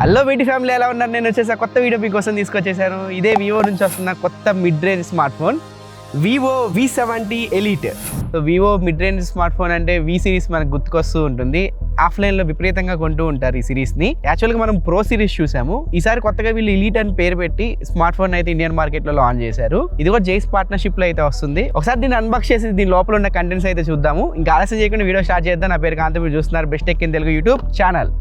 Hello వీటి family ఎలా ఉన్నారు? నేను వచ్చేసి కొత్త వీడియో మీకోసం తీసుకొచ్చేసాను. ఇదే వివో నుంచి వస్తున్న కొత్త mid range smart phone Vivo V70 elite. So Vivo mid range smart phone అంటే వి సిరీస్ మనకు గుర్తుకొస్తూ ఉంటుంది. ఆఫ్లైన్లో విపరీతంగా కొంటూ ఉంటారు ఈ సిరీస్ని. యాక్చువల్గా మనం ప్రో సిరీస్ చూసాము. ఈసారి కొత్తగా వీళ్ళు ఎలీట్ అని పేరు పెట్టి స్మార్ట్ ఫోన్ అయితే ఇండియన్ మార్కెట్లో లాంచ్ చేశారు. ఇది కూడా జైస్ పార్ట్నర్షిప్లో అయితే వస్తుంది. ఒకసారి దీన్ని అన్బాక్స్ చేసి దీని లోపల ఉన్న కంటెంట్స్ అయితే చూద్దాము. ఇంకా ఆలస్యం చేయకుండా వీడియో స్టార్ట్ చేద్దాం. నా పేరు కాంత, మీరు చూస్తున్నారు best tech in Telugu YouTube channel.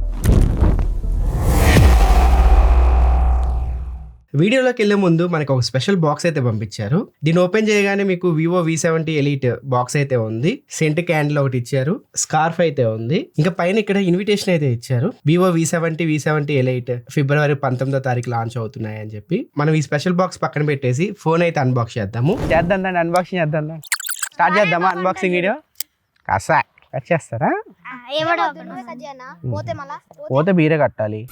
వీడియోలోకి వెళ్ళే ముందు మనకు ఒక స్పెషల్ బాక్స్ అయితే పంపించారు. దీన్ని ఓపెన్ చేయగానే మీకు వివో V70 ఎలీట్ బాక్స్ అయితే ఉంది. సెంట్ క్యాండిల్ ఒకటి ఇచ్చారు, స్కార్ఫ్ అయితే ఉంది. ఇంకా పైన ఇక్కడ ఇన్విటేషన్ అయితే ఇచ్చారు. వివో V70 ఎలీట్ ఫిబ్రవరి 19వ తారీఖు లాంచ్ అవుతున్నాయి అని చెప్పి. మనం ఈ స్పెషల్ బాక్స్ పక్కన పెట్టేసి ఫోన్ అయితే అన్బాక్స్ చేద్దాం. అన్బాక్సింగ్ చేద్దాం. స్టార్ట్ చేద్దామా అన్బాక్సింగ్ వీడియో? కాసా కట్ చేస్తారా? పోతే మీరే కట్టాలి.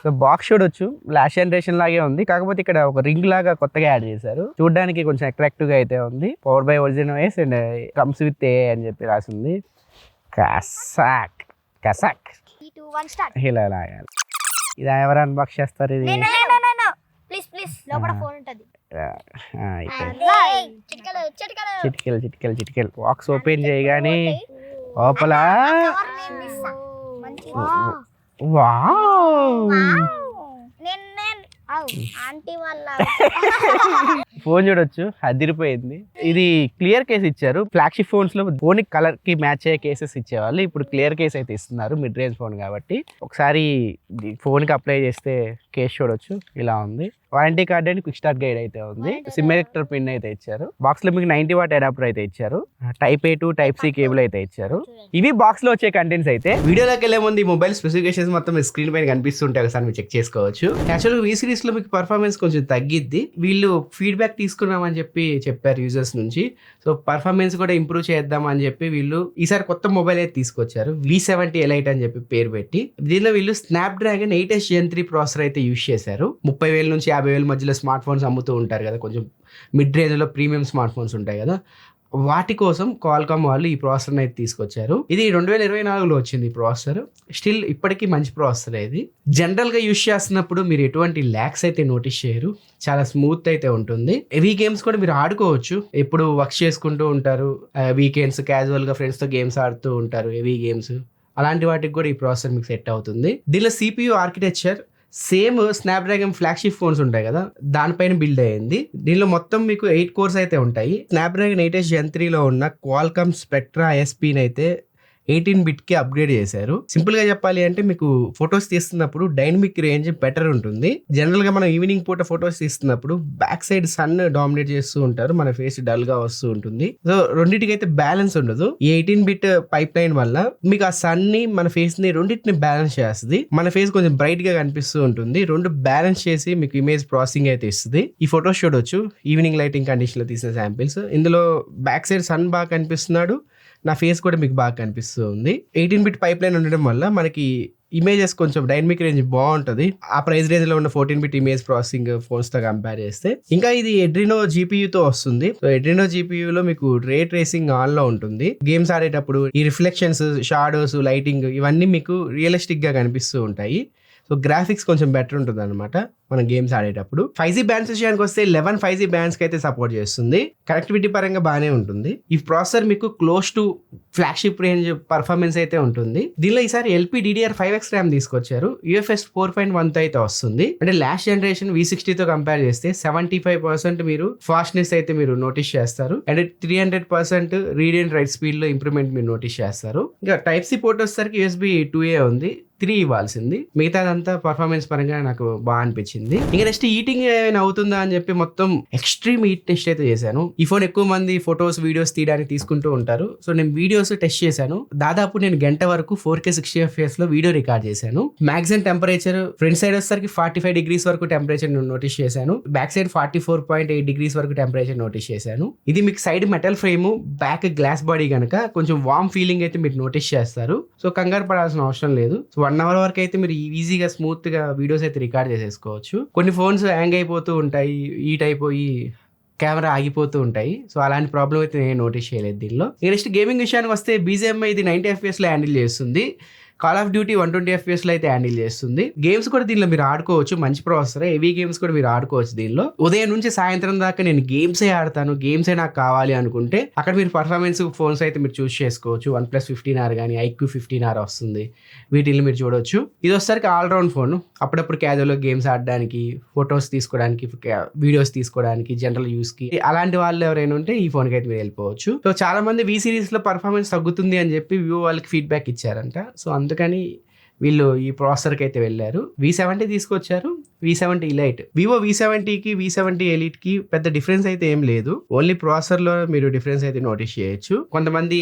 సో బాక్స్ చూడొచ్చు, లాస్ట్ జనరేషన్ లాగే ఉంది. కాకపోతే ఇక్కడ ఒక రింగ్ లాగా కొత్తగా యాడ్ చేశారు. చూడడానికి కొంచెం అట్రాక్టివ్ గా అయితే ఉంది. Power by origin voice and comes with a అని చెప్పి రాసింది. కసాక్ కసాక్ ఇలా లాగాలి. ఇది ఎవరు అన్బాక్స్ చేస్తారు? ఇది చిటికెలు బాక్స్ ఓపెన్ చేయగానే లోపల ఫోన్ చూడొచ్చు, అదిరిపోయింది. ఇది క్లియర్ కేస్ ఇచ్చారు. ఫ్లాగ్షిప్ ఫోన్స్ లో ఫోన్ కలర్ కి మ్యాచ్ అయ్యే కేసెస్ ఇచ్చేవాళ్ళు. ఇప్పుడు క్లియర్ కేస్ అయితే ఇస్తున్నారు మిడ్ రేంజ్ ఫోన్ కాబట్టి. ఒకసారి ఫోన్ కి అప్లై చేస్తే కేస్ చూడొచ్చు, ఇలా ఉంది. Warranty card and quick start guide అయితే ఉంది. సిమ్ ఎలెక్టర్ పిన్ అయితే ఇచ్చారు. బాక్స్ లో మీకు 90 వాట్ అడాప్టర్ అయితే ఇచ్చారు. Type A to type C cable అయితే ఇచ్చారు. ఇవి బాక్స్ లో వచ్చే కంటెంట్స్ అయితే. వీడియోలోకి వెళ్ళే ముందు ఈ మొబైల్ స్పెసిఫికేషన్స్ మొత్తం స్క్రీన్ పైన కనిపిస్తుంటాయి, ఒకసారి మీరు చెక్ చేసుకోవచ్చు. యాక్చువల్గా V సిరీస్ లో మీకు పర్ఫార్మెన్స్ కొంచెం తగ్గిద్ది. వీళ్ళు ఫీడ్బ్యాక్ తీసుకున్నామని చెప్పి చెప్పారు యూజర్స్ నుంచి. సో పర్ఫార్మెన్స్ కూడా ఇంప్రూవ్ చేద్దాం అని చెప్పి వీళ్ళు ఈసారి కొత్త మొబైల్ అయితే తీసుకొచ్చారు. V70 ఎలైట్ అని చెప్పి పేరు పెట్టి. దీనిలో వీళ్ళు స్నాప్డ్రాగన్ 8s Gen 3 ప్రాసెసర్ అయితే యూజ్ చేశారు. 30,000 నుంచి 50,000 మధ్యలో స్మార్ట్ ఫోన్స్ అమ్ముతూ ఉంటారు కదా, కొంచెం మిడ్ రేంజ్లో ప్రీమియం స్మార్ట్ ఫోన్స్ ఉంటాయి కదా, వాటి కోసం క్వాల్కామ్ వాళ్ళు ఈ ప్రాసెసర్ని అయితే తీసుకొచ్చారు. ఇది 2024లో వచ్చింది ఈ ప్రాసెసర్. స్టిల్ ఇప్పటికీ మంచి ప్రాసెసర్. ఇది జనరల్గా యూజ్ చేస్తున్నప్పుడు మీరు ఎటువంటి ల్యాగ్స్ అయితే నోటీస్ చేయరు. చాలా స్మూత్ అయితే ఉంటుంది. హెవీ గేమ్స్ కూడా మీరు ఆడుకోవచ్చు. ఎప్పుడు వర్క్ చేసుకుంటూ ఉంటారు, వీకెండ్స్ క్యాజువల్గా ఫ్రెండ్స్తో గేమ్స్ ఆడుతూ ఉంటారు, హెవీ గేమ్స్, అలాంటి వాటికి కూడా ఈ ప్రాసెసర్ మీకు సెట్ అవుతుంది. దీనిలో CPU architecture same Snapdragon flagship phones ఉంటాయి కదా, దానిపైన బిల్డ్ అయ్యింది. దీనిలో మొత్తం మీకు 8 కోర్స్ అయితే ఉంటాయి. స్నాప్డ్రాగన్ 8s Gen 3లో ఉన్న క్వాల్కామ్ స్పెక్ట్రా ISP అయితే 18 కి అప్గ్రేడ్ చేశారు. సింపుల్ గా చెప్పాలి అంటే మీకు ఫొటోస్ తీస్తున్నప్పుడు డైనమిక్ రేంజ్ బెటర్ ఉంటుంది. జనరల్ గా మనం ఈవినింగ్ పూట ఫొటోస్ తీస్తున్నప్పుడు బ్యాక్ సైడ్ సన్ డామినేట్ చేస్తూ ఉంటారు, మన ఫేస్ డల్ గా వస్తూ ఉంటుంది. సో రెండింటికి అయితే బ్యాలెన్స్ ఉండదు. ఈ 18 పైప్ లైన్ వల్ల మీకు ఆ సన్ ని మన ఫేస్ ని రెండింటిని బ్యాలెన్స్ చేస్తుంది. మన ఫేస్ కొంచెం బ్రైట్ గా కనిపిస్తూ ఉంటుంది. రెండు బ్యాలెన్స్ చేసి మీకు ఇమేజ్ ప్రాసెసింగ్ అయితే ఇస్తుంది. ఈ ఫొటోస్ చూడొచ్చు, ఈవినింగ్ లైటింగ్ కండిషన్ లో తీసిన శాంపిల్స్. ఇందులో బ్యాక్ సైడ్ సన్ బాగా కనిపిస్తున్నాడు, నా ఫేస్ కూడా మీకు బాగా కనిపిస్తూ ఉంది. 18 పైప్ లైన్ ఉండడం వల్ల మనకి ఇమేజెస్ కొంచెం డైనమిక్ రేంజ్ బాగుంటుంది. ఆ ప్రైస్ రేంజ్ లో ఉన్న 14 ఇమేజ్ ప్రాసెసింగ్ ఫోన్స్ తో కంపేర్ చేస్తే. ఇంకా ఇది Adreno GPU తో వస్తుంది. సో Adreno GPU లో మీకు రే ట్రేసింగ్ ఆన్ లో ఉంటుంది. గేమ్స్ ఆడేటప్పుడు ఈ రిఫ్లెక్షన్స్, షాడోస్, లైటింగ్ ఇవన్నీ మీకు రియలిస్టిక్ గా కనిపిస్తూ ఉంటాయి. సో గ్రాఫిక్స్ కొంచెం బెటర్ ఉంటుంది అనమాట మనం గేమ్స్ ఆడేటప్పుడు. 5G బ్యాండ్స్ విషయానికి వస్తే 11 5G బ్యాండ్స్ కి అయితే సపోర్ట్ చేస్తుంది. కనెక్టివిటీ పరంగా బాగానే ఉంటుంది. ఈ ప్రాసెసర్ మీకు close to flagship range performance అయితే ఉంటుంది. దీనిలో ఈసారి LPDDR5X ర్యామ్ తీసుకొచ్చారు. UFS 4.1 తో అయితే వస్తుంది. అంటే లాస్ట్ జనరేషన్ V60 తో కంపేర్ చేస్తే 75% మీరు ఫాస్ట్నెస్ అయితే మీరు నోటీస్ చేస్తారు. And 300% read and right speed లో ఇంప్రూవ్మెంట్ మీరు నోటీస్ చేస్తారు. ఇంకా Type C పోర్ట్ వచ్చేసరికి USB 2A ఉంది, 3 ఇవ్వాల్సింది. మిగతాదంతా పర్ఫార్మెన్స్ పరంగా నాకు బాగా అనిపించింది. ఇంకా నెక్స్ట్ ఈటింగ్ ఏమైనా అవుతుందా అని చెప్పి మొత్తం ఎక్స్ట్రీమ్ హీట్ టెస్ట్ అయితే చేశాను. ఈ ఫోన్ ఎక్కువ మంది ఫొటోస్, వీడియోస్ తీయడానికి తీసుకుంటూ ఉంటారు. సో నేను వీడియోస్ టెస్ట్ చేశాను. దాదాపు నేను గంట వరకు 4K 60 FPS లో వీడియో రికార్డ్ చేశాను. మ్యాక్సిమం టెంపరేచర్ ఫ్రంట్ సైడ్ వచ్చేసరికి 45 degrees వరకు టెంపరేచర్ నోటీస్ చేశాను. బ్యాక్ సైడ్ 44.8 degrees వరకు టెంపరేచర్ నోటీస్ చేశాను. ఇది మీకు side metal frame, back glass body కనుక కొంచెం వార్మ్ ఫీలింగ్ అయితే మీరు నోటీస్ చేస్తారు. సో కంగారు పడాల్సిన అవసరం లేదు. సో 1 hour వరకు అయితే మీరు ఈజీగా స్మూత్ గా వీడియోస్ అయితే రికార్డ్ చేసేసుకోవచ్చు. కొన్ని ఫోన్స్ హ్యాంగ్ అయిపోతూ ఉంటాయి, హీట్ అయిపోయి కెమెరా ఆగిపోతూ ఉంటాయి. సో అలాంటి ప్రాబ్లం అయితే నేను నోటీస్ చేయలేదు దీనిలో. నెక్స్ట్ గేమింగ్ విషయానికి వస్తే BGMI ఇది 90 FPS లో హ్యాండిల్ చేస్తుంది. కాల్ ఆఫ్ డ్యూటీ 120 FPS లో అయితే హ్యాండిల్ చేస్తుంది. గేమ్స్ కూడా దీనిలో మీరు ఆడుకోవచ్చు, మంచి ప్రాసెసర్, హెవీ గేమ్స్ కూడా మీరు ఆడుకోవచ్చు దీనిలో. ఉదయం నుంచి సాయంత్రం దాకా నేను గేమ్సే ఆడతాను, గేమ్సే నాకు కావాలి అనుకుంటే అక్కడ మీరు పర్ఫార్మెన్స్ ఫోన్స్ అయితే మీరు చూస్ చేసుకోవచ్చు. OnePlus 15R కానీ IQ 15R వస్తుంది, వీటిని మీరు చూడొచ్చు. ఇది వచ్చేసరికి ఆల్రౌండ్ ఫోన్, అప్పుడప్పుడు క్యాజువల్ గేమ్స్ ఆడడానికి, ఫొటోస్ తీసుకోవడానికి, వీడియోస్ తీసుకోవడానికి, జనరల్ యూస్ కి, అలాంటి వాళ్ళు ఎవరైనా ఉంటే ఈ ఫోన్ కి అయితే మీరు వెళ్ళిపోవచ్చు. సో చాలా మంది V series లో పర్ఫార్మెన్స్ తగ్గుతుంది అని చెప్పి వివో వాళ్ళకి ఫీడ్బ్యాక్ ఇచ్చారంట. సో అందుకని వీళ్ళు ఈ ప్రాసెసర్కి అయితే వెళ్ళారు. V70 తీసుకొచ్చారు, V70 Elite. వివో V70కి V70 Eliteకి పెద్ద డిఫరెన్స్ అయితే ఏం లేదు, ఓన్లీ ప్రాసెసర్లో మీరు డిఫరెన్స్ అయితే నోటీస్ చేయొచ్చు. కొంతమంది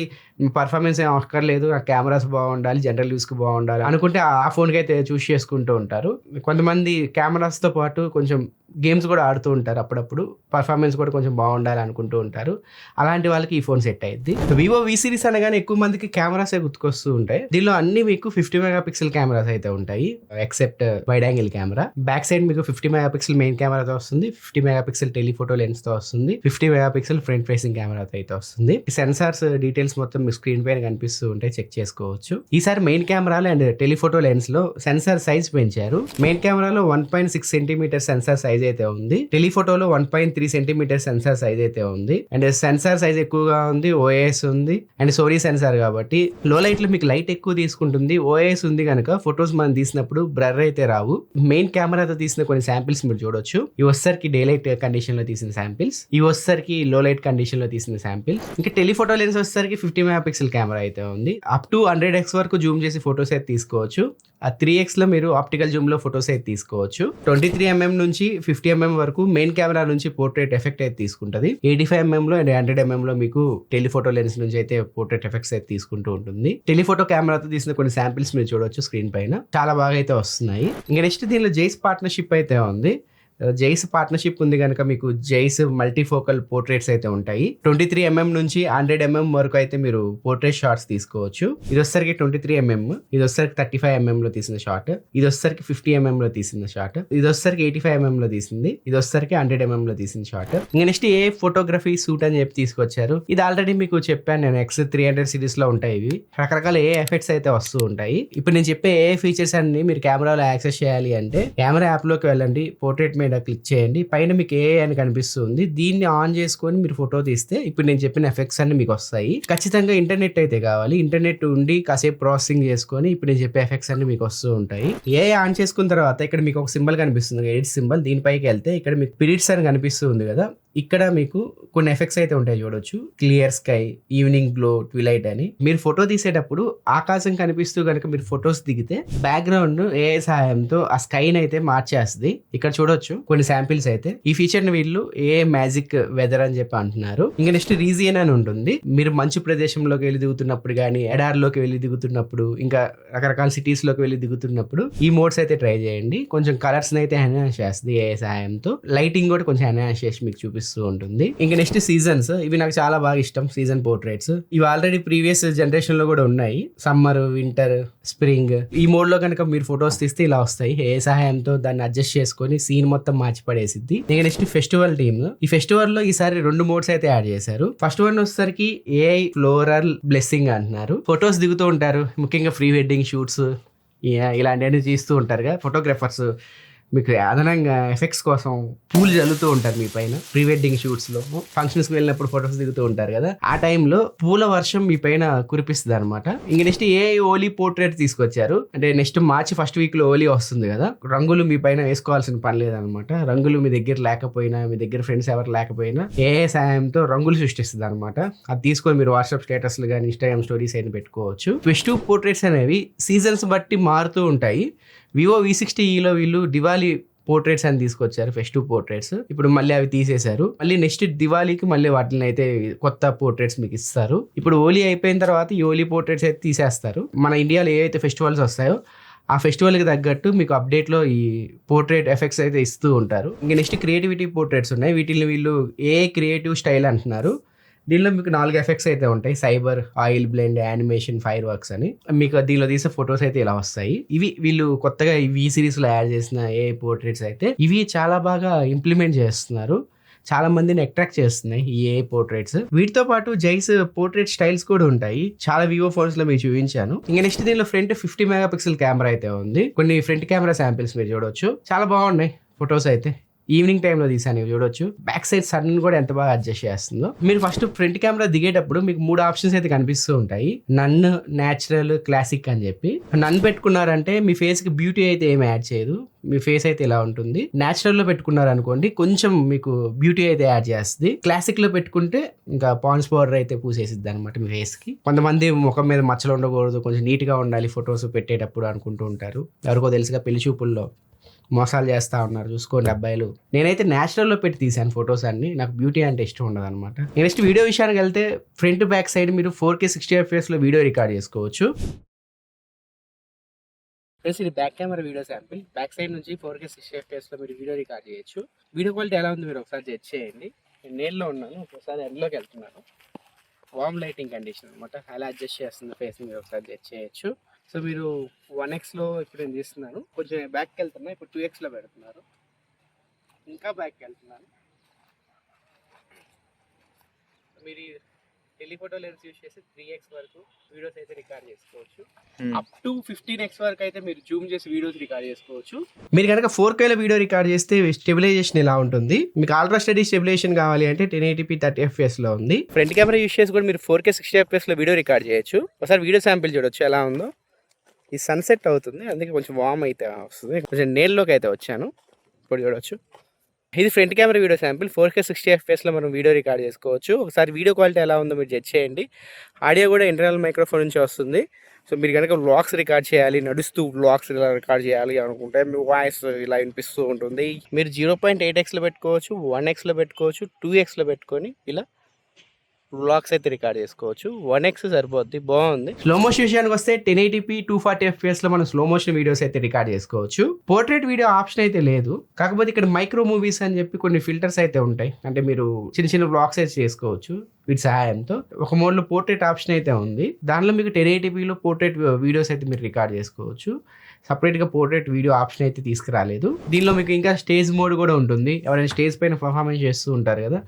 పర్ఫార్మెన్స్ ఏం అక్కర్లేదు, ఆ కెమెరాస్ బాగుండాలి, జనరల్ యూస్కి బాగుండాలి అనుకుంటే ఆ ఫోన్కి అయితే చూస్ చేసుకుంటూ ఉంటారు. కొంతమంది కెమెరాస్తో పాటు కొంచెం గేమ్స్ కూడా ఆడుతూ ఉంటారు, అప్పుడప్పుడు పర్ఫార్మెన్స్ కూడా కొంచెం బాగుండాలి అనుకుంటూ ఉంటారు. అలాంటి వాళ్ళకి ఈ ఫోన్ సెట్ అయ్యింది. వివో V series అనగానే ఎక్కువ మందికి కెమెరాసే గుర్తుకొస్తూ ఉంటాయి. దీనిలో అన్ని మీకు 50 మెగాపిక్సెల్ కెమెరాస్ అయితే ఉంటాయి, except wide angle camera. Back side మీకు 50 మెగాపిక్సెల్ మెయిన్ కెమెరాతో వస్తుంది, 50 మెగాపిక్సెల్ టెలిఫోటో లెన్స్ తో వస్తుంది, 50 మెగాపిక్సెల్ ఫ్రంట్ ఫేసింగ్ కెమెరాతో అయితే వస్తుంది. సెన్సార్స్ డీటెయిల్స్ మొత్తం మీ స్క్రీన్ పైన కనిపిస్తూ ఉంటాయి, చెక్ చేసుకోవచ్చు. ఈసారి మెయిన్ కెమెరాలో అండ్ టెలిఫోటో లెన్స్ లో సెన్సార్ సైజ్ పెంచారు. మెయిన్ కెమెరాలో 1.6 సెంటీమీటర్ సెన్సార్ సైజ్ అయితే ఉంది, టెలిఫోటోలో 1.3 సెంటీమీటర్ సెన్సార్ సైజ్ అయితే ఉంది. అండ్ సెన్సార్ సైజ్ ఎక్కువగా ఉంది, OIS ఉంది అండ్ సోనీ సెన్సార్ కాబట్టి లో లైట్ లో మీకు లైట్ ఎక్కువ తీసుకుంటుంది. OIS ఉంది కనుక ఫొటోస్ మనం తీసినప్పుడు బ్లర్ అయితే రావు. మెయిన్ కెమెరాతో తీసిన కొన్ని శాంపిల్స్ మీరు చూడొచ్చు. ఇవి వచ్చేసరికి డే లైట్ కండిషన్ లో తీసిన శాంపిల్స్, ఇవి వచ్చేసరికి లో లైట్ కండిషన్ లో తీసిన శాంపిల్స్. ఇంకా టెలిఫోటో లెన్స్ వచ్చేసరికి 50 మెగాపిక్సెల్ కెమెరా అయితే ఉంది. అప్ టు 100x వరకు జూమ్ చేసి ఫొటోస్ అయితే తీసుకోవచ్చు. ఆ 3x లో మీరు ఆప్టికల్ జూమ్ లో ఫొటోస్ అయితే తీసుకోవచ్చు. 23mm నుంచి 50mm వరకు మెయిన్ కెమెరా నుంచి పోర్ట్రేట్ ఎఫెక్ట్ అయితే తీసుకుంటది. 85mm లో అండ్ 100mm లో మీకు టెలిఫోటో లెన్స్ నుంచి అయితే పోర్ట్రేట్ ఎఫెక్ట్స్ అయితే తీసుకుంటూ ఉంటుంది. టెలిఫోటో కెమెరాతో తీసిన కొన్ని శాంపిల్స్ మీరు చూడొచ్చు స్క్రీన్ పైన, చాలా బాగా అయితే వస్తున్నాయి. ఇంకా నెక్స్ట్ దీనిలో జైస్ పార్ట్నర్షిప్ అయితే ఉంది. జైస్ పార్ట్నర్షిప్ ఉంది కనుక మీకు జైస్ మల్టీఫోకల్ పోర్ట్రేట్స్ అయితే ఉంటాయి. 23mm నుంచి 100mm వరకు అయితే మీరు పోర్ట్రేట్ షాట్స్ తీసుకోవచ్చు. ఇది వచ్చేసరికి 23mm, ఇది వచ్చేసరికి 35mm లో తీసిన షాట్, ఇది వచ్చేసరికి 50mm లో తీసిన షాట్, ఇది వచ్చేసరికి 85mm లో తీసింది, ఇది వచ్చేసరికి 100mm లో తీసిన షాట్. ఇంకా నెక్స్ట్ ఏ ఫోటోగ్రఫీ సూట్ అని చెప్పి తీసుకొచ్చారు. ఇది ఆల్రెడీ మీకు చెప్పాను నేను, X300 సిరీస్ లో ఉంటాయి ఇవి. రకరకాల ఏ ఎఫెక్ట్స్ అయితే వస్తూ ఉంటాయి. ఇప్పుడు నేను చెప్పే ఏ ఫీచర్స్ అన్ని మీరు కెమెరాలో యాక్సెస్ చేయాలి అంటే కెమెరా యాప్ లోకి వెళ్ళండి, పోర్ట్రేట్ మీద క్లిక్ చేయండి, పైన మీకు ఏ అని కనిపిస్తుంది, దీన్ని ఆన్ చేసుకొని మీరు ఫోటో తీస్తే ఇప్పుడు నేను చెప్పిన ఎఫెక్ట్స్ అన్ని మీకు వస్తాయి. ఖచ్చితంగా ఇంటర్నెట్ అయితే కావాలి, ఇంటర్నెట్ ఉండి కాసేపు ప్రాసెసింగ్ చేసుకొని ఇప్పుడు నేను చెప్పే ఎఫెక్ట్స్ అన్ని మీకు వస్తూ ఉంటాయి. ఏ ఆన్ చేసుకున్న తర్వాత ఇక్కడ మీకు ఒక సింబల్ కనిపిస్తుంది, ఎడిట్ సింబల్, దీనిపైకి వెళ్తే ఇక్కడ మీకు పిరిట్స్ అని కనిపిస్తుంది కదా, ఇక్కడ మీకు కొన్ని ఎఫెక్ట్స్ అయితే ఉంటాయి చూడొచ్చు. Clear sky, evening glow, twilight అని. మీరు ఫోటో తీసేటప్పుడు ఆకాశం కనిపిస్తూ కనుక మీరు ఫొటోస్ దిగితే బ్యాక్గ్రౌండ్ ఏ సహాయంతో ఆ స్కైని అయితే మార్చేస్తుంది. ఇక్కడ చూడొచ్చు కొన్ని శాంపిల్స్ అయితే. ఈ ఫీచర్ ని వీళ్ళు ఏ మ్యాజిక్ వెదర్ అని చెప్పి అంటున్నారు. ఇంకా నెక్స్ట్ రీజియన్ అని ఉంటుంది. మీరు మంచు ప్రదేశంలోకి వెళ్ళి దిగుతున్నప్పుడు కానీ, ఎడార్లోకి వెళ్ళి దిగుతున్నప్పుడు, ఇంకా రకరకాల సిటీస్ లోకి వెళ్ళి దిగుతున్నప్పుడు ఈ మోడ్స్ అయితే ట్రై చేయండి. కొంచెం కలర్స్ అయితే ఎన్హాన్స్ చేస్తుంది ఏ సహాయంతో. లైటింగ్ కూడా కొంచెం ఎన్హాన్స్ చేసి మీకు చూపిస్తుంది ఉంటుంది. ఇంకా నెక్స్ట్ సీజన్స్, ఇవి నాకు చాలా బాగా ఇష్టం. సీజన్ పోర్ట్రేట్స్ ఇవి ఆల్రెడీ ప్రీవియస్ జనరేషన్ లో కూడా ఉన్నాయి. సమ్మర్, వింటర్, స్ప్రింగ్, ఈ మోడ్ లో కనుక మీరు ఫొటోస్ తీస్తే ఇలా వస్తాయి. ఏ సహాయంతో దాన్ని అడ్జస్ట్ చేసుకొని సీన్ మొత్తం మార్చి పడేసిద్ది. ఇంకా నెక్స్ట్ ఫెస్టివల్ టీమ్, ఈ ఫెస్టివల్ లో ఈసారి 2 మోడ్స్ అయితే యాడ్ చేశారు. ఫస్ట్ వన్ వచ్చేసరికి AI ఫ్లోరల్ బ్లెస్సింగ్ అంటున్నారు. ఫొటోస్ దిగుతూ ఉంటారు, ముఖ్యంగా ప్రీ వెడ్డింగ్ షూట్స్ ఇలాంటివన్నీ తీస్తూ ఉంటారుగా ఫోటోగ్రాఫర్స్. మీకు అదనంగా ఎఫెక్ట్స్ కోసం పూలు చల్లుతూ ఉంటారు మీ పైన. ప్రీ వెడ్డింగ్ షూట్స్ లో, ఫంక్షన్స్ కి వెళ్ళినప్పుడు ఫొటోస్ దిగుతూ ఉంటారు కదా, ఆ టైంలో పూల వర్షం మీ పైన కురిపిస్తుంది అనమాట. ఇంక నెక్స్ట్ AI ఓలీ పోర్ట్రేట్ తీసుకొచ్చారు. అంటే నెక్స్ట్ మార్చి ఫస్ట్ వీక్ లో ఓలీ వస్తుంది కదా, రంగులు మీ పైన వేసుకోవాల్సిన పని లేదనమాట. రంగులు మీ దగ్గర లేకపోయినా, మీ దగ్గర ఫ్రెండ్స్ ఎవరు లేకపోయినా AI సాయంతో రంగులు సృష్టిస్తుంది అనమాట. అది తీసుకొని మీరు వాట్సాప్ స్టేటస్లు కానీ, ఇన్స్టాగ్రామ్ స్టోరీస్ అయినా పెట్టుకోవచ్చు. ఫెస్టివ్ పోర్ట్రేట్స్ అనేవి సీజన్స్ బట్టి మారుతూ ఉంటాయి. వివో V60Eలో వీళ్ళు దివాళీ పోర్ట్రేట్స్ అని తీసుకొచ్చారు, ఫెస్టివ్ పోర్ట్రేట్స్. ఇప్పుడు మళ్ళీ అవి తీసేశారు. మళ్ళీ నెక్స్ట్ దివాళీకి మళ్ళీ వాటిని అయితే కొత్త పోర్ట్రేట్స్ మీకు ఇస్తారు. ఇప్పుడు ఓలీ అయిపోయిన తర్వాత ఈ ఓలీ పోర్ట్రేట్స్ అయితే తీసేస్తారు. మన ఇండియాలో ఏవైతే ఫెస్టివల్స్ వస్తాయో ఆ ఫెస్టివల్కి తగ్గట్టు మీకు అప్డేట్లో ఈ పోర్ట్రేట్ ఎఫెక్ట్స్ అయితే ఇస్తూ ఉంటారు. ఇంకా నెక్స్ట్ క్రియేటివిటీ పోర్ట్రేట్స్ ఉన్నాయి. వీటిని వీళ్ళు క్రియేటివ్ స్టైల్ అంటున్నారు. దీనిలో మీకు 4 ఎఫెక్ట్స్ అయితే ఉంటాయి. Cyber, oil blend, animation, fire works అని. మీకు దీనిలో తీసే ఫొటోస్ అయితే ఇలా వస్తాయి. ఇవి వీళ్ళు కొత్తగా ఈ V series లో యాడ్ చేసిన పోర్ట్రేట్స్ అయితే ఇవి చాలా బాగా ఇంప్లిమెంట్ చేస్తున్నారు. చాలా మందిని అట్రాక్ట్ చేస్తున్నాయి ఈ ఏఐ పోర్ట్రేట్స్. వీటితో పాటు జైస్ పోర్ట్రేట్ స్టైల్స్ కూడా ఉంటాయి. చాలా వివో ఫోన్స్ లో మీకు చూపించాను. ఇంకా నెక్స్ట్ దీనిలో ఫ్రంట్ 50 మెగా పిక్సెల్ కెమెరా అయితే ఉంది. కొన్ని ఫ్రంట్ కెమెరా శాంపిల్స్ మీరు చూడొచ్చు. చాలా బాగున్నాయి ఫొటోస్ అయితే. ఈవినింగ్ టైంలో తీసాను, ఇవి చూడొచ్చు. బ్యాక్ సైడ్ సన్ కూడా ఎంత బాగా అడ్జస్ట్ చేస్తుందో. మీరు ఫస్ట్ ఫ్రంట్ కెమెరా దిగేటప్పుడు మీకు 3 ఆప్షన్స్ అయితే కనిపిస్తూ ఉంటాయి. నన్, న్యాచురల్, క్లాసిక్ అని చెప్పి. నన్ పెట్టుకున్నారంటే మీ ఫేస్ కి బ్యూటీ అయితే ఏమి యాడ్ చేయదు, మీ ఫేస్ అయితే ఇలా ఉంటుంది. న్యాచురల్ లో పెట్టుకున్నారనుకోండి కొంచెం మీకు బ్యూటీ అయితే యాడ్ చేస్తుంది. క్లాసిక్ లో పెట్టుకుంటే ఇంకా పాండ్స్ పౌడర్ అయితే పూసేసిద్ది అనమాట మీ ఫేస్ కి. కొంతమంది ముఖం మీద మచ్చలు ఉండకూడదు, కొంచెం నీట్ గా ఉండాలి ఫొటోస్ పెట్టేటప్పుడు అనుకుంటూ ఉంటారు. ఎవరికో తెలుసుగా పెళ్లి చూపుల్లో మోసాలు చేస్తా ఉన్నారు, చూసుకోండి అబ్బాయిలు. నేనైతే న్యాచురల్లో పెట్టి తీసాను ఫొటోస్ అన్ని. నాకు బ్యూటీ అంటే ఇష్టం ఉండదు అనమాట. నెక్స్ట్ వీడియో విషయానికి వెళ్తే ఫ్రంట్ బ్యాక్ సైడ్ మీరు 4K 60 FPS లో వీడియో రికార్డ్ చేసుకోవచ్చు. ఫ్రెండ్స్ ఇది back camera video sample. Back side నుంచి 4K 60 FPS లో మీరు వీడియో రికార్డ్ చేయొచ్చు. వీడియో క్వాలిటీ ఎలా ఉంది మీరు ఒకసారి చెక్ చేయండి. నేను నేల్లో ఉన్నాను, ఒకసారి ఎండ్లోకి వెళ్తున్నాను. వార్మ్ లైటింగ్ కండిషన్ అనమాట, అలా అడ్జస్ట్ చేస్తుంది ఫేస్, మీరు ఒకసారి చెక్ చేయొచ్చు. సో మీరు 1xలో ఇప్పుడు నేను తీస్తున్నాను, కొంచెం బ్యాక్కి వెళ్తున్నా, ఇప్పుడు 2xలో పెడుతున్నారు, ఇంకా బ్యాక్కి వెళ్తున్నాను. మీరు టెలిఫోటో లెన్స్ యూజ్ చేసి 3x వరకు వీడియోస్ అయితే రికార్డ్ చేసుకోవచ్చు. అప్ టు 15x వరకు అయితే మీరు జూమ్ చేసి వీడియోస్ రికార్డ్ చేసుకోవచ్చు. మీరు కనుక 4Kలో వీడియో రికార్డ్ చేస్తే స్టెబిలైజేషన్ ఇలా ఉంటుంది. మీకు అల్ట్రా స్టడీ స్టెబిలైజేషన్ కావాలి అంటే 1080p 30 FPS లో ఉంది. ఫ్రంట్ కెమెరా యూజ్ చేసి కూడా మీరు 4K 60 FPS లో వీడియో రికార్డ్ చేయొచ్చు. ఒకసారి వీడియో శాంపిల్ చూడొచ్చు ఎలా ఉందో. ఈ సన్సెట్ అవుతుంది, అందుకే కొంచెం వామ్ అయితే వస్తుంది. కొంచెం నేల్లోకి అయితే వచ్చాను, ఇప్పుడు చూడవచ్చు. ఇది front camera video sample. 4K 60 FPS లో మనం వీడియో రికార్డ్ చేసుకోవచ్చు. ఒకసారి వీడియో క్వాలిటీ ఎలా ఉందో మీరు జడ్జ్ చేయండి. ఆడియో కూడా ఇంటర్నల్ మైక్రోఫోన్ నుంచి వస్తుంది. సో మీరు కనుక వ్లాగ్స్ రికార్డ్ చేయాలి, నడుస్తూ వ్లాగ్స్ ఇలా రికార్డ్ చేయాలి అనుకుంటే మీ వాయిస్ ఇలా వినిపిస్తూ ఉంటుంది. మీరు 0.8xలో పెట్టుకోవచ్చు, 1xలో పెట్టుకోవచ్చు, 2xలో పెట్టుకొని ఇలా వ్లాగ్స్ అయితే రికార్డ్ చేసుకోవచ్చు. 1x సరిపోద్ది, బాగుంది. స్లో మోషన్ విషయానికి వస్తే 1080p 240 FPS లో మనం స్లో మోషన్ వీడియోస్ అయితే రికార్డ్ చేసుకోవచ్చు. పోర్ట్రేట్ వీడియో ఆప్షన్ అయితే లేదు, కాకపోతే ఇక్కడ మైక్రో మూవీస్ అని చెప్పి కొన్ని ఫిల్టర్స్ అయితే ఉంటాయి. అంటే మీరు చిన్న చిన్న వ్లాగ్స్ అయితే చేసుకోవచ్చు వీటి సహాయంతో. ఒక మోడ్లో పోర్ట్రేట్ ఆప్షన్ అయితే ఉంది, దానిలో మీకు 1080pలో పోర్ట్రేట్ వీడియోస్ అయితే మీరు రికార్డ్ చేసుకోవచ్చు. సపరేట్గా పోర్ట్రేట్ వీడియో ఆప్షన్ అయితే తీసుకురాలేదు. దీనిలో మీకు ఇంకా స్టేజ్ మోడ్ కూడా ఉంటుంది. ఎవరైనా స్టేజ్ పైన పర్ఫార్మెన్స్ చేస్తూ ఉంటారు కదా,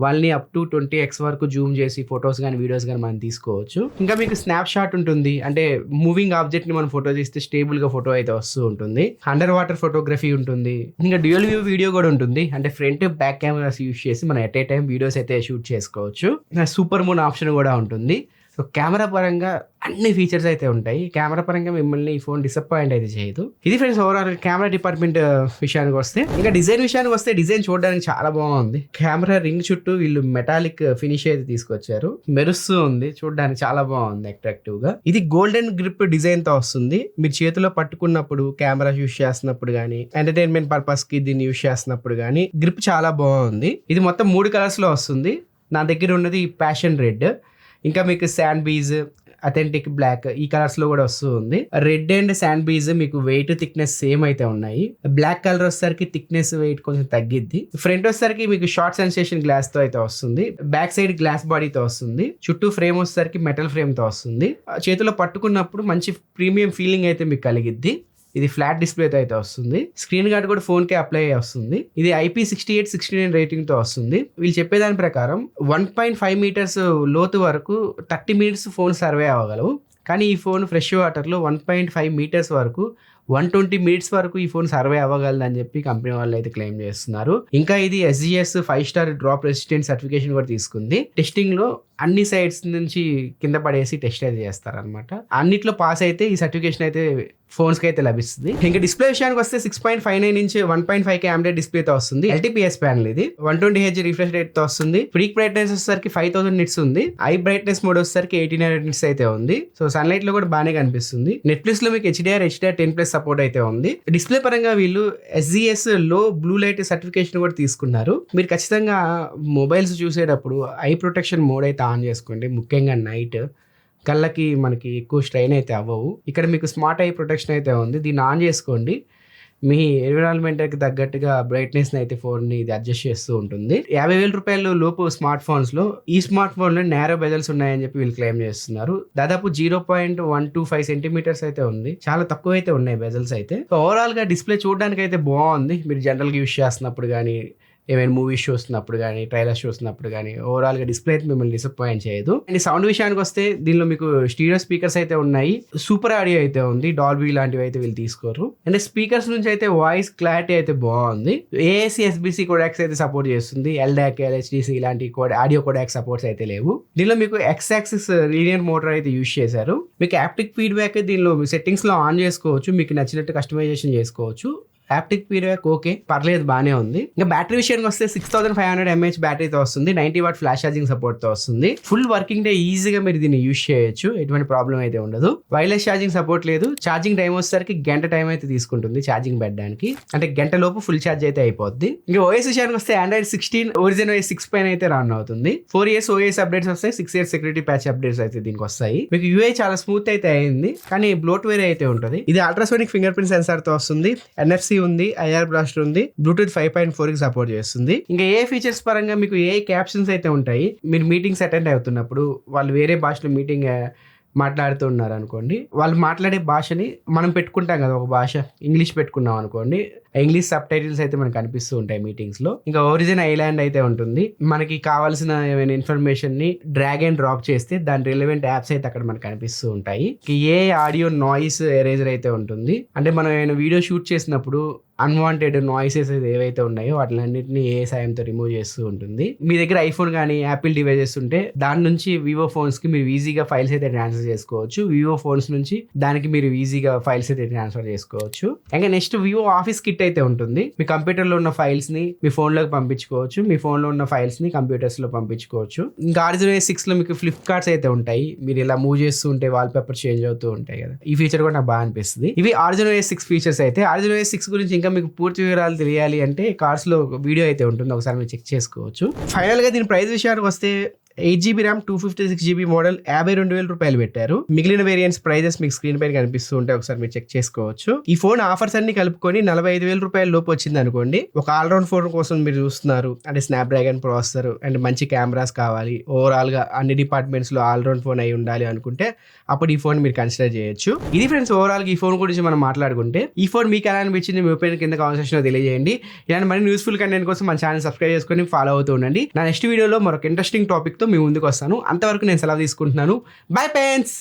వాళ్ళని అప్ టు 20x వరకు జూమ్ చేసి ఫొటోస్ కానీ వీడియోస్ కానీ మనం తీసుకోవచ్చు. ఇంకా మీకు స్నాప్ షాట్ ఉంటుంది, అంటే మూవింగ్ ఆబ్జెక్ట్ ని మనం ఫోటో తీస్తే స్టేబుల్ గా ఫోటో అయితే వస్తూ ఉంటుంది. అండర్ వాటర్ ఫోటోగ్రఫీ ఉంటుంది. ఇంకా డ్యూయల్ వ్యూ వీడియో కూడా ఉంటుంది, అంటే ఫ్రంట్ బ్యాక్ కెమెరాస్ యూజ్ చేసి మనం ఎట్ ఏ టైం వీడియోస్ అయితే షూట్ చేసుకోవచ్చు. సూపర్ మూన్ ఆప్షన్ కూడా ఉంటుంది. సో కెమెరా పరంగా అన్ని ఫీచర్స్ అయితే ఉంటాయి. కెమెరా పరంగా మిమ్మల్ని ఈ ఫోన్ డిసప్పాయింట్ అయితే చేయదు. ఇది ఫ్రెండ్స్ ఓవరాల్ కెమెరా డిపార్ట్మెంట్ విషయానికి వస్తే. ఇంకా డిజైన్ విషయానికి వస్తే డిజైన్ చూడడానికి చాలా బాగుంది. కెమెరా రింగ్ చుట్టూ వీళ్ళు మెటాలిక్ ఫినిష్ అయితే తీసుకొచ్చారు, మెరుస్తూ ఉంది, చూడడానికి చాలా బాగుంది అట్రాక్టివ్ గా. ఇది గోల్డెన్ గ్రిప్ డిజైన్ తో వస్తుంది. మీరు చేతిలో పట్టుకున్నప్పుడు, కెమెరా యూస్ చేస్తున్నప్పుడు కానీ, ఎంటర్టైన్మెంట్ పర్పస్ కి దీన్ని యూస్ చేస్తున్నప్పుడు కానీ గ్రిప్ చాలా బాగుంది. ఇది మొత్తం 3 కలర్స్ లో వస్తుంది. నా దగ్గర ఉన్నది ప్యాషన్ రెడ్, ఇంకా మీకు శాండ్ బీజ్, అథెంటిక్ బ్లాక్, ఈ కలర్స్ లో కూడా వస్తుంది. రెడ్ అండ్ శాండ్ బీజ్ మీకు వెయిట్ థిక్నెస్ సేమ్ అయితే ఉన్నాయి. బ్లాక్ కలర్ వచ్చేసరికి థిక్నెస్ వెయిట్ కొంచెం తగ్గిద్ది. ఫ్రంట్ వచ్చేసరికి మీకు షార్ట్ సెన్సేషన్ గ్లాస్ తో అయితే వస్తుంది. బ్యాక్ సైడ్ గ్లాస్ బాడీతో వస్తుంది. చుట్టూ ఫ్రేమ్ వచ్చేసరికి మెటల్ ఫ్రేమ్ తో వస్తుంది. చేతిలో పట్టుకున్నప్పుడు మంచి ప్రీమియం ఫీలింగ్ అయితే మీకు కలిగిద్ది. ఇది ఫ్లాట్ డిస్ప్లేతో అయితే వస్తుంది. స్క్రీన్ గార్డ్ కూడా ఫోన్ కి అప్లై వస్తుంది. ఇది IP68/69 రేటింగ్ తో వస్తుంది. వీళ్ళు చెప్పేదాని ప్రకారం 1.5 మీటర్స్ లోతు వరకు 30 మినిట్స్ ఫోన్ సర్వే అవ్వగలవు. కానీ ఈ ఫోన్ ఫ్రెష్ వాటర్లో 1.5 మీటర్స్ వరకు 120 మినిట్స్ వరకు ఈ ఫోన్ సర్వే అవ్వగలదని చెప్పి కంపెనీ వాళ్ళు అయితే క్లెయిమ్ చేస్తున్నారు. ఇంకా ఇది SGS 5-star drop resistant certification కూడా తీసుకుంది. టెస్టింగ్ లో అన్ని సైడ్స్ నుంచి కింద పడేసి టెస్ట్ అయితే చేస్తారనమాట. అన్నిట్లో పాస్ అయితే ఈ సర్టిఫికేషన్ అయితే ఫోన్స్ కి అయితే లభిస్తుంది. ఇంకా డిస్ప్లే విషయానికి వస్తే 6.59 ఇంచ్ 1.5K AMOLED డిస్ప్లేతో వస్తుంది. LTPS ప్యానల్ ఇది. 120Hz రిఫ్రెష్ రేట్ తో వస్తుంది. పీక్ బ్రైట్నెస్ వచ్చేసరికి 5000 నిట్స్ ఉంది. ఐ బ్రైట్నెస్ మోడ్ వచ్చేసరికి 1800 నిట్స్ అయితే ఉంది. సో సన్లైట్ లో కూడా బాగానే కనిపిస్తుంది. నెట్ఫ్లిక్స్ లో మీకు HDR10+ సపోర్ట్ అయితే ఉంది. డిస్ప్లే పరంగా వీళ్ళు SGS లో బ్లూ లైట్ సర్టిఫికేషన్ కూడా తీసుకున్నారు. మీరు ఖచ్చితంగా మొబైల్స్ చూసేటప్పుడు ఐ ప్రొటెక్షన్ మోడ్ అయితే ఆన్ చేసుకోండి. ముఖ్యంగా నైట్ కళ్ళకి మనకి ఎక్కువ స్ట్రెయిన్ అయితే అవ్వవు. ఇక్కడ మీకు స్మార్ట్ ఐ ప్రొటెక్షన్ అయితే ఉంది, దీన్ని ఆన్ చేసుకోండి. మీ ఎన్విరాన్మెంట్కి తగ్గట్టుగా బ్రైట్నెస్ అయితే ఫోన్ని ఇది అడ్జస్ట్ చేస్తూ ఉంటుంది. 50,000 రూపాయల లోపు స్మార్ట్ ఫోన్స్లో ఈ స్మార్ట్ ఫోన్లో నేరో బెజల్స్ ఉన్నాయని చెప్పి వీళ్ళు క్లెయిమ్ చేస్తున్నారు. దాదాపు 0.125 సెంటీమీటర్స్ అయితే ఉంది, చాలా తక్కువ అయితే ఉన్నాయి బెజల్స్ అయితే. ఓవరాల్ గా డిస్ప్లే చూడడానికి అయితే బాగుంది. మీరు జనరల్గా యూస్ చేస్తున్నప్పుడు కానీ ఏమైనా మూవీస్ చూస్తున్నప్పుడు కానీ ట్రైలర్స్ చూస్తున్నప్పుడు కానీ ఓవరాల్గా డిస్ప్లే అయితే మిమ్మల్ని డిసప్పాయింట్ చేయదు. అండ్ సౌండ్ విషయానికి వస్తే దీనిలో మీకు స్టీరియో స్పీకర్స్ అయితే ఉన్నాయి, సూపర్ ఆడియో అయితే ఉంది, డాల్బీ లాంటివి అయితే వీళ్ళు తీసుకోరు. అంటే స్పీకర్స్ నుంచి అయితే వాయిస్ క్లారిటీ అయితే బాగుంది. ఏఏసీ ఎస్బీసీ కోడాక్స్ అయితే సపోర్ట్ చేస్తుంది, ఎల్డాక్ ఎల్హెచ్డిసి ఇలాంటి ఆడియో కోడాక్ సపోర్ట్స్ అయితే లేవు. దీనిలో మీకు ఎక్స్ యాక్సిస్ లీనియర్ మోటార్ అయితే యూజ్ చేశారు. మీకు హ్యాప్టిక్ ఫీడ్బ్యాక్ దీనిలో సెట్టింగ్స్ లో ఆన్ చేసుకోవచ్చు, మీకు నచ్చినట్టు కస్టమైజేషన్ చేసుకోవచ్చు. హ్యాప్టిక్ ఫీడ్బ్యాక్ ఓకే, పర్లేదు, బాగానే ఉంది. ఇంకా బ్యాటరీ విషయానికి వస్తే 6500 mAh బ్యాటరీతో వస్తుంది, 90 వాట్ ఫ్లాష్ ఛార్జింగ్ సపోర్ట్ తో వస్తుంది. ఫుల్ వర్కింగ్ డే ఈజీగా మీరు దీన్ని యూజ్ చేయొచ్చు, ఎటువంటి ప్రాబ్లం అయితే ఉండదు. వైర్లెస్ ఛార్జింగ్ సపోర్ట్ లేదు. ఛార్జింగ్ టైం వచ్చేసరికి గంట టైం అయితే తీసుకుంటుంది ఛార్జింగ్ పెట్టడానికి, అంటే గంట లోపు ఫుల్ ఛార్జ్ అయితే అయిపోద్ది. ఇంకా ఓఎస్ విషయానికి వస్తే Android 16 ఒరిజినల్ OS 6 పైన అయితే రన్ అవుతుంది. 4 years OS అప్డేట్స్ వస్తాయి, 6 years సెక్యూరిటీ ప్యాచ్ అప్డేట్స్ అయితే దీనికి వస్తాయి. మీకు UI చాలా స్మూత్ అయితే అయింది, కానీ బ్లోట్వేర్ అయితే ఉంటుంది. ఇది అల్ట్రాసోనిక్ ఫింగర్ ప్రింట్ సెన్సార్ తో వస్తుంది, NFC ఉంది, IR బ్లాస్టర్ ఉంది, బ్లూటూత్ 5.4 కి సపోర్ట్ చేస్తుంది. ఇంకా ఏ ఫీచర్స్ పరంగా మీకు ఏ క్యాప్షన్స్ అయితే ఉంటాయి, మీరు మీటింగ్స్ అటెండ్ అవుతున్నప్పుడు వాళ్ళు వేరే భాషలో మీటింగ్ మాట్లాడుతూ ఉన్నారు అనుకోండి, వాళ్ళు మాట్లాడే భాషని మనం పెట్టుకుంటాం కదా, ఒక భాష ఇంగ్లీష్ పెట్టుకున్నాం అనుకోండి, ఇంగ్లీష్ సబ్ టైటిల్స్ అయితే మనకు కనిపిస్తూ ఉంటాయి మీటింగ్స్ లో. ఇంకా ఒరిజిన్ ఐలాండ్ అయితే ఉంటుంది, మనకి కావాల్సిన ఏమైనా ఇన్ఫర్మేషన్ ని డ్రాగ్ అండ్ డ్రాప్ చేస్తే దాని రిలవెంట్ యాప్స్ అయితే అక్కడ మనకు కనిపిస్తూ ఉంటాయి. ఏ ఆడియో నాయిస్ ఎరేజర్ అయితే ఉంటుంది, అంటే మనం ఏమైనా వీడియో షూట్ చేసినప్పుడు అన్వాంటెడ్ నాయిసెస్ ఏవైతే ఉన్నాయో వాటిలన్నింటినీ ఏ సాయంతో రిమూవ్ చేస్తూ ఉంటుంది. మీ దగ్గర ఐఫోన్ కానీ యాపిల్ డివైజెస్ ఉంటే దాని నుంచి వివో ఫోన్స్ కి మీరు ఈజీగా ఫైల్స్ అయితే ట్రాన్స్ఫర్ చేసుకోవచ్చు, వివో ఫోన్స్ నుంచి దానికి మీరు ఈజీగా ఫైల్స్ అయితే ట్రాన్స్ఫర్ చేసుకోవచ్చు. ఇంకా నెక్స్ట్ వివో ఆఫీస్ కిట్ అయితే ఉంటుంది, మీ కంప్యూటర్ లో ఉన్న ఫైల్స్ ని మీ ఫోన్ లోకి పంపించుకోవచ్చు, మీ ఫోన్ లో ఉన్న ఫైల్స్ ని కంప్యూటర్స్ లో పంపించుకోవచ్చు. ఇంకా ఆర్డినో 6 లో మీకు ఫ్లిప్ కార్డ్స్ అయితే ఉంటాయి, మీరు ఇలా మూవ్ చేస్తూ ఉంటే వాల్ పేపర్ చేంజ్ అవుతూ ఉంటాయి కదా, ఈ ఫీచర్ కూడా నాకు బాగా అనిపిస్తుంది. ఇవి ఆర్డినో 6 ఫీచర్స్ అయితే. ఆర్డినో 6 గురించి ఇంకా మీకు పూర్తి వివరాలు తెలియాలి అంటే కార్స్ లో వీడియో అయితే ఉంటుంది, ఒకసారి మీరు చెక్ చేసుకోవచ్చు. ఫైనల్ గా దీని ప్రైస్ విషయానికి వస్తే 8GB RAM 256GB మోడల్ 52,000 రూపాయలు పెట్టారు. మిగిలిన వేరియంట్స్ ప్రైజెస్ మీకు స్క్రీన్ పైన కనిపిస్తూ ఉంటే ఒకసారి మీరు చెక్ చేసుకోవచ్చు. ఈ ఫోన్ ఆఫర్స్ అన్ని కలుపుకొని 45,000 రూపాయల లోపు వచ్చింది అనుకోండి, ఒక ఆల్రౌండ్ ఫోన్ కోసం మీరు చూస్తున్నారు అంటే స్నాప్డ్రాగన్ ప్రాసెసర్ అండ్ మంచి కెమెరాస్ కావాలి, ఓవరాల్ గా అన్ని డిపార్ట్మెంట్స్ లో ఆల్రౌండ్ ఫోన్ అయి ఉండాలి అనుకుంటే అప్పుడు ఈ ఫోన్ మీరు కన్సిడర్ చేయొచ్చు. ఇది ఫ్రెండ్స్ ఓవరాల్ గా ఈ ఫోన్ గురించి మనం మాట్లాడుకుంటే, ఈ ఫోన్ మీకు ఎలా అనిపించింది మీ ఒపీనియన్ కింద కామెంట్ సెక్షన్ లో తెలియజేయండి. ఇలాంటి మరిన్ని యూస్ఫుల్ కంటెంట్ కోసం మన ఛానల్ సబ్స్క్రైబ్ చేసుకొని ఫాలో అవుతూ ఉండండి. నా నెక్స్ట్ వీడియోలో మరొక ఇంట్రెస్టింగ్ టాపిక్ తో మీ ముందుకు వస్తాను. అంతవరకు నేను సెలవు తీసుకుంటున్నాను. Bye friends.